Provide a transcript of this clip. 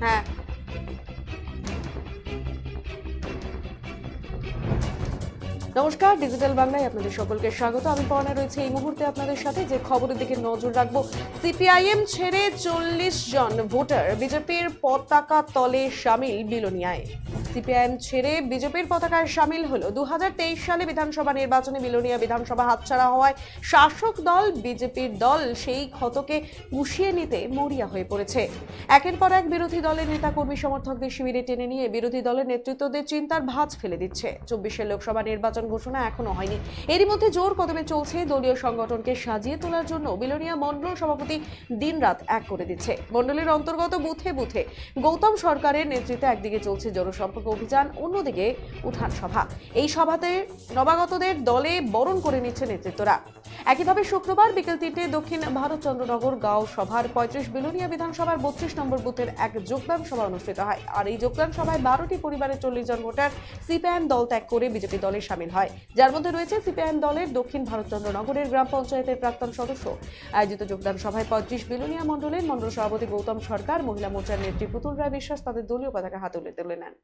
হ্যাঁ, নমস্কার, ডিজিটাল বাংলায় আপনাদের সকলকে স্বাগত। আমি পর্ণা রয়েছে এই মুহূর্তে আপনাদের সাথে। যে খবরের দিকে নজর রাখবো, সিপিআইএম ছেড়ে 40 জন ভোটার বিজেপির পতাকা তলে সামিল বিলোনিয়ায়। সিপিআইএম ছেড়ে বিজেপির পতাকায় সামিল হলো 2023 সালে বিধানসভা নির্বাচনে বিলোনিয়া বিধানসভা হাতছাড়া হওয়ায় শাসক দল বিজেপির দল সেই ক্ষতকে পুষিয়ে নিতে মরিয়া হয়ে পড়েছে। একের পর এক বিরোধী দলের নেতা কর্মী সমর্থকদের শিবিরে টেনে নিয়ে বিরোধী দলের নেতৃত্বদের চিন্তার ভাঁজ ফেলে দিচ্ছে। 24 লোকসভা নির্বাচন ঘোষণা এখনো হয়নি, এরই মধ্যে জোর কদমে চলছে দলীয় সংগঠনকে সাজিয়ে তোলার জন্য বিলোনিয়া মণ্ডল সভাপতি দিনরাত এক করে দিচ্ছে। মণ্ডলের অন্তর্গত বুথে বুথে গৌতম সরকারের নেতৃত্বে একদিকে চলছে জনসম্পর্ক অভিযান, অন্যদিকে উঠান সভা। এই সভাতে নবাগতদের দলে বরণ করে নিচ্ছে নেতৃত্বরা। একইভাবে শুক্রবার বিকেল 3টে দক্ষিণ ভারতচন্দ্রনগর গাঁও সভার 35 বিলোনিয়া বিধানসভার 32 নম্বর বুথের এক যোগব্যায়াম সভা অনুষ্ঠিত হয়। আর এই যোগব্যায়াম সভায় 12টি পরিবারের 40 জন ভোটার সিপিআইএম দল ত্যাগ করে বিজেপি দলে সামিল হয়, যার মধ্যে রয়েছে সিপিআইএম দলের দক্ষিণ ভারতচন্দ্রনগরের গ্রাম পঞ্চায়েতের প্রাক্তন সদস্য। আয়োজিত যোগদান সভায় 35 বিলোনিয়া মণ্ডলের মণ্ডল সভাপতি গৌতম সরকার, মহিলা মোর্চার নেত্রী পুতুল রায় বিশ্বাস তাদের দলীয় পতাকা হাতে তুলে নেন।